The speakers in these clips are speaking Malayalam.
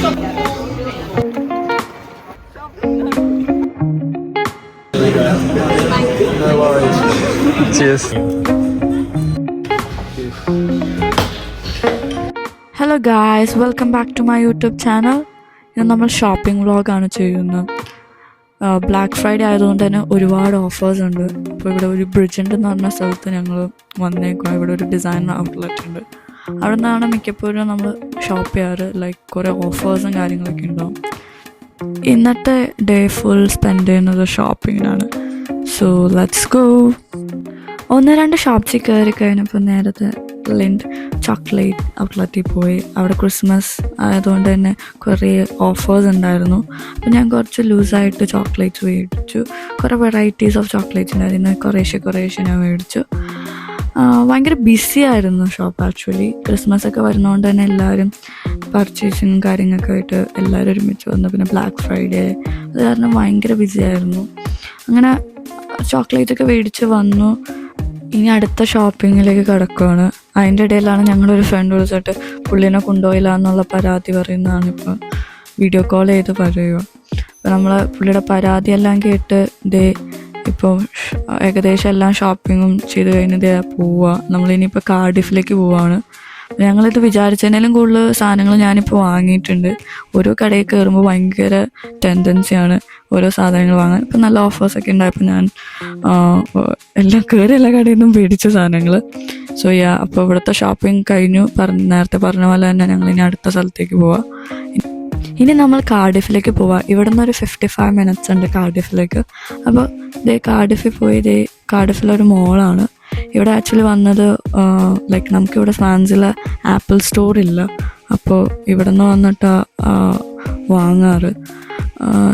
No worries. Cheers. Hello guys, welcome back to my YouTube channel. ഇന്ന് നമ്മൾ ഷോപ്പിംഗ് വ്ളോഗാണ് ചെയ്യുന്നത്. ബ്ലാക്ക് ഫ്രൈഡേ ആയതുകൊണ്ട് തന്നെ ഒരുപാട് ഓഫേഴ്സ് ഉണ്ട്. ഇപ്പോൾ ഇവിടെ ഒരു ബ്രിഡ്ജൻ്റ് എന്ന് പറഞ്ഞ സ്ഥലത്ത് ഞങ്ങൾ വന്നേക്കുക. ഇവിടെ ഒരു ഡിസൈൻ ഔട്ട്ലെറ്റ് ഉണ്ട്. അവിടെ നിന്നാണ് മിക്കപ്പോഴും നമ്മൾ ഷോപ്പ് ചെയ്യാറ്. ലൈക്ക് കുറേ ഓഫേഴ്സും കാര്യങ്ങളൊക്കെ ഉണ്ടാവും. ഇന്നത്തെ ഡേ ഫുൾ സ്പെൻഡ് ചെയ്യുന്നത് ഷോപ്പിങ്ങിനാണ്. So let's go. 1-2 ഷോപ്സിൽ കയറി കഴിഞ്ഞപ്പോൾ നേരത്തെ ലിൻഡ് ചോക്ലേറ്റ് ഔട്ട്ലെറ്റിൽ പോയി. അവിടെ ക്രിസ്മസ് ആയതുകൊണ്ട് തന്നെ കുറേ ഓഫേഴ്സ് ഉണ്ടായിരുന്നു. അപ്പോൾ ഞാൻ കുറച്ച് ലൂസായിട്ട് ചോക്ലേറ്റ്സ് മേടിച്ചു. കുറേ വെറൈറ്റീസ് ഓഫ് ചോക്ലേറ്റ്സ് ഉണ്ടായിരുന്നു. കുറേശ്ശെ ഞാൻ മേടിച്ചു. ഭയങ്കര ബിസി ആയിരുന്നു ഷോപ്പ് ആക്ച്വലി. ക്രിസ്മസ് ഒക്കെ വരുന്നതുകൊണ്ട് തന്നെ എല്ലാവരും പർച്ചേസിങ് കാര്യങ്ങളൊക്കെ ആയിട്ട് എല്ലാവരും ഒരുമിച്ച് വന്നു. പിന്നെ ബ്ലാക്ക് ഫ്രൈഡേ അത് കാരണം ഭയങ്കര ബിസി ആയിരുന്നു. അങ്ങനെ ചോക്ലേറ്റൊക്കെ മേടിച്ച് വന്നു. ഇനി അടുത്ത ഷോപ്പിങ്ങിലേക്ക് കിടക്കുകയാണ്. അതിൻ്റെ ഇടയിലാണ് ഞങ്ങളൊരു ഫ്രണ്ട് വിളിച്ചിട്ട് പുള്ളിനെ കൊണ്ടുപോയില്ല എന്നുള്ള പരാതി പറയുന്നതാണ് ഇപ്പോൾ വീഡിയോ കോൾ ചെയ്ത് പറയുക. അപ്പോൾ നമ്മൾ പുള്ളിയുടെ പരാതിയെല്ലാം കേട്ട് ഇപ്പോൾ ഏകദേശം എല്ലാം ഷോപ്പിങ്ങും ചെയ്ത് കഴിഞ്ഞ് പോവുക. നമ്മളിനിയിപ്പോൾ കാർഡിഫിലേക്ക് പോവുകയാണ്. ഞങ്ങളിത് വിചാരിച്ചതിനേലും കൂടുതൽ സാധനങ്ങൾ ഞാനിപ്പോൾ വാങ്ങിയിട്ടുണ്ട്. ഓരോ കടയിൽ കയറുമ്പോൾ ഭയങ്കര ടെൻഡൻസിയാണ് ഓരോ സാധനങ്ങൾ വാങ്ങാൻ. ഇപ്പം നല്ല ഓഫേഴ്സൊക്കെ ഉണ്ടായപ്പോൾ ഞാൻ എല്ലാ കടയിൽ നിന്നും മേടിച്ച സാധനങ്ങൾ. സോ അപ്പോൾ ഇവിടുത്തെ ഷോപ്പിംഗ് കഴിഞ്ഞു. നേരത്തെ പറഞ്ഞ പോലെ തന്നെ ഞങ്ങളിനി അടുത്ത സ്ഥലത്തേക്ക് പോവാം. ഇനി നമ്മൾ കാർഡിഫിലേക്ക് പോവാം. ഇവിടെ നിന്ന് ഒരു 55 minutes ഉണ്ട് കാർഡിഫിലേക്ക്. അപ്പോൾ കാർഡിഫിൽ പോയി കാർഡിഫിലൊരു മോളാണ്. ഇവിടെ ആക്ച്വലി വന്നത് ലൈക്ക് നമുക്കിവിടെ ഫ്രാൻസിൽ ആപ്പിൾ സ്റ്റോർ ഇല്ല. അപ്പോൾ ഇവിടെ നിന്ന് വന്നിട്ട് വാങ്ങാറ്.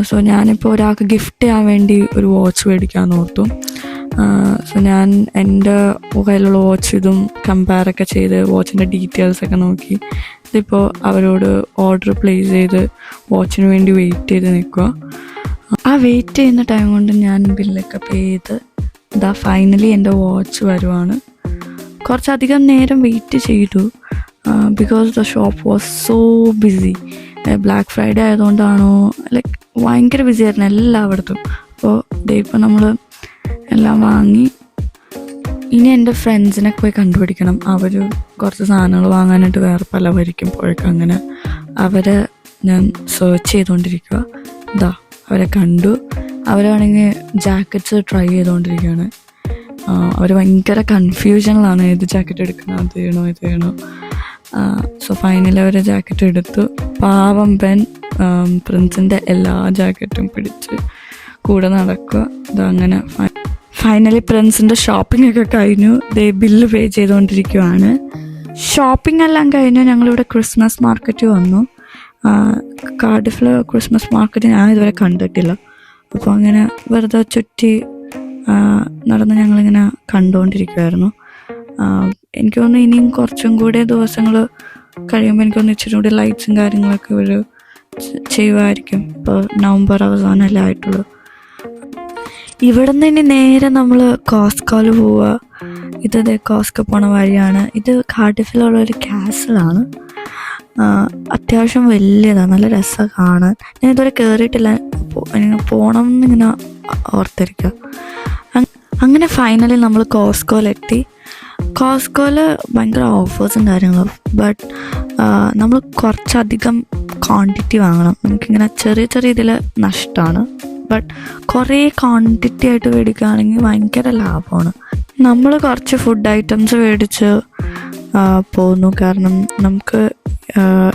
സോ ഞാനിപ്പോൾ ഒരാൾക്ക് ഗിഫ്റ്റ് ചെയ്യാൻ വേണ്ടി ഒരു വാച്ച് മേടിക്കാമെന്ന് ഓർത്തു. സോ ഞാൻ എൻ്റെ കയ്യിലുള്ള വാച്ച് ഇതും കമ്പയറൊക്കെ ചെയ്ത് വാച്ചിൻ്റെ ഡീറ്റെയിൽസൊക്കെ നോക്കി ഇതിപ്പോൾ അവരോട് ഓർഡർ പ്ലേസ് ചെയ്ത് വാച്ചിന് വേണ്ടി വെയിറ്റ് ചെയ്ത് നിൽക്കുക. ആ വെയിറ്റ് ചെയ്യുന്ന ടൈം കൊണ്ട് ഞാൻ ബില്ലൊക്കെ പേ ചെയ്ത് ഫൈനലി എൻ്റെ വാച്ച് വരുവാണ്. കുറച്ചധികം നേരം വെയിറ്റ് ചെയ്തു because the shop was so busy. Black Friday ആയതുകൊണ്ടാണോ ലൈക്ക് ഭയങ്കര ബിസി ആയിരുന്നു എല്ലായിടത്തും. അപ്പോൾ ഇപ്പോൾ നമ്മൾ എല്ലാം വാങ്ങി. ഇനി എൻ്റെ ഫ്രണ്ട്സിനെ പോയി കണ്ടുപിടിക്കണം. അവർ കുറച്ച് സാധനങ്ങൾ വാങ്ങാനായിട്ട് വേറെ പല വരിക്കും പോയേക്കും. അങ്ങനെ അവരെ ഞാൻ സെർച്ച് ചെയ്തുകൊണ്ടിരിക്കുക. അവരെ കണ്ടു. അവരാണെങ്കിൽ ജാക്കറ്റ്സ് ട്രൈ ചെയ്തുകൊണ്ടിരിക്കുകയാണ്. അവർ ഭയങ്കര കൺഫ്യൂഷനിലാണ് ഏത് ജാക്കറ്റ് എടുക്കണം, അത് ചെയ്യണോ. സോ ഫൈനലി അവർ ജാക്കറ്റ് എടുത്തു. പാവം പ്രിൻസിൻ്റെ എല്ലാ ജാക്കറ്റും പിടിച്ച് കൂടെ നടക്കുക. അങ്ങനെ ഫൈനലി പ്രിൻസിൻ്റെ ഷോപ്പിംഗ് ഒക്കെ കഴിഞ്ഞു. ബില്ല് പേ ചെയ്തുകൊണ്ടിരിക്കുകയാണ്. ഷോപ്പിംഗ് എല്ലാം കഴിഞ്ഞു. ഞങ്ങളിവിടെ ക്രിസ്മസ് മാർക്കറ്റ് വന്നു. കാർഡിഫിൽ ക്രിസ്മസ് മാർക്കറ്റ് ഞാൻ ഇതുവരെ കണ്ടിട്ടില്ല. അപ്പോൾ അങ്ങനെ വെറുതെ ചുറ്റി നടന്ന് ഞങ്ങളിങ്ങനെ കണ്ടുകൊണ്ടിരിക്കുമായിരുന്നു. എനിക്ക് തോന്നുന്നു ഇനിയും കുറച്ചും കൂടി ദിവസങ്ങൾ കഴിയുമ്പോൾ എനിക്ക് തോന്നുന്നു ഇച്ചിരി കൂടി ലൈറ്റ്സും കാര്യങ്ങളൊക്കെ ഇവർ ചെയ്യുമായിരിക്കും. ഇപ്പോൾ നവംബർ അവസാനമല്ലേ ആയിട്ടുള്ളൂ. ഇവിടെ നിന്ന് ഇനി നേരെ നമ്മൾ കോസ്കോയിൽ പോവുക. ഇത് കോസ്കോ പോണ വഴിയാണ്. ഇത് കാർഡിഫിലുള്ളൊരു കാസിലാണ്. അത്യാവശ്യം വലിയതാണ്, നല്ല രസമാണ് കാണാൻ. ഞാൻ ഇതുവരെ കയറിയിട്ടില്ല, പോകണം എന്നിങ്ങനെ ഓർത്തിരിക്കുക. അങ്ങനെ ഫൈനലി നമ്മൾ കോസ്കോയിലെത്തി. കോസ്കോയിൽ ഭയങ്കര ഓഫേഴ്സും കാര്യങ്ങളും. ബട്ട് നമ്മൾ കുറച്ചധികം ക്വാണ്ടിറ്റി വാങ്ങണം. നമുക്കിങ്ങനെ ചെറിയ ഇതിൽ നഷ്ടമാണ്. ബട്ട് കുറേ ക്വാണ്ടിറ്റി ആയിട്ട് മേടിക്കുകയാണെങ്കിൽ ഭയങ്കര ലാഭമാണ്. നമ്മൾ കുറച്ച് ഫുഡ് ഐറ്റംസ് മേടിച്ച് പോന്നു. കാരണം നമുക്ക്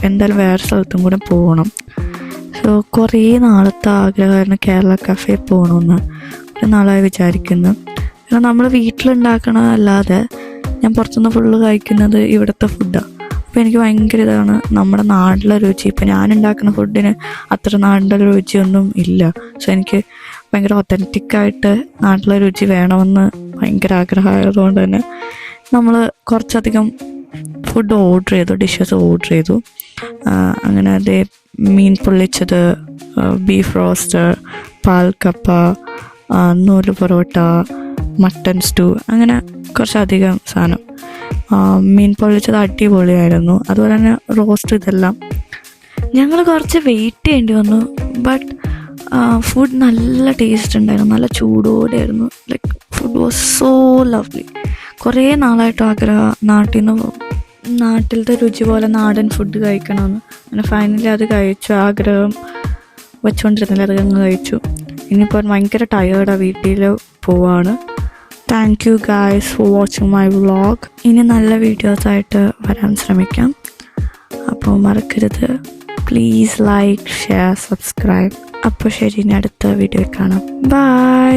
എന്തായാലും വേറെ സ്ഥലത്തും കൂടെ പോകണം. സോ കുറേ നാളത്തെ ആഗ്രഹമായിരുന്നു കേരള കഫേ പോകണമെന്ന്. ഒരു നാളായി വിചാരിക്കുന്നു. കാരണം നമ്മൾ വീട്ടിലുണ്ടാക്കണതല്ലാതെ ഞാൻ പുറത്തുനിന്ന് ഫുള്ള് കഴിക്കുന്നത് ഇവിടുത്തെ ഫുഡാണ്. അപ്പോൾ എനിക്ക് ഭയങ്കര ഇതാണ് നമ്മുടെ നാട്ടിലെ രുചി. ഇപ്പോൾ ഞാനുണ്ടാക്കുന്ന ഫുഡിന് അത്ര നാടിൻ്റെ രുചിയൊന്നും ഇല്ല. സോ എനിക്ക് ഭയങ്കര ഒത്തൻറ്റിക്കായിട്ട് നാട്ടിലെ രുചി വേണമെന്ന് ഭയങ്കര ആഗ്രഹമായതുകൊണ്ട് തന്നെ നമ്മൾ കുറച്ചധികം ഫുഡ് ഡിഷസ് ഓർഡർ ചെയ്തു. അങ്ങനെ മീൻ പൊള്ളിച്ചത്, ബീഫ് റോസ്റ്റ്, പാൽക്കപ്പ, നൂല് പൊറോട്ട, മട്ടൻ സ്റ്റൂ, അങ്ങനെ കുറച്ചധികം സാധനം. മീൻ പൊള്ളിച്ചത് അടിപൊളിയായിരുന്നു. അതുപോലെ തന്നെ റോസ്റ്റ് ഇതെല്ലാം ഞങ്ങൾ കുറച്ച് വെയിറ്റ് ചെയ്യേണ്ടി വന്നു. ബട്ട് ഫുഡ് നല്ല ടേസ്റ്റ് ഉണ്ടായിരുന്നു, നല്ല ചൂടോടെ ആയിരുന്നു. Like food was so lovely. കുറേ നാളായിട്ട് ആഗ്രഹം നാട്ടിലത്തെ രുചി പോലെ നാടൻ ഫുഡ് കഴിക്കണമെന്ന്. അങ്ങനെ ഫൈനലി അത് കഴിച്ചു. ആഗ്രഹം വെച്ചുകൊണ്ടിരുന്നില്ല, അത് അങ്ങ് കഴിച്ചു. ഇനിയിപ്പോൾ ഭയങ്കര ടയേർഡാണ്, വീട്ടിൽ പോവാണ്. Thank you guys for watching my vlog. ഇനി നല്ല വീഡിയോസായിട്ട് വരാൻ ശ്രമിക്കാം. അപ്പോൾ മറക്കരുത്, പ്ലീസ് ലൈക്ക്, ഷെയർ, സബ്സ്ക്രൈബ്. അപ്പോൾ ശരി, ഇനി അടുത്ത വീഡിയോ കാണാം. ബൈ.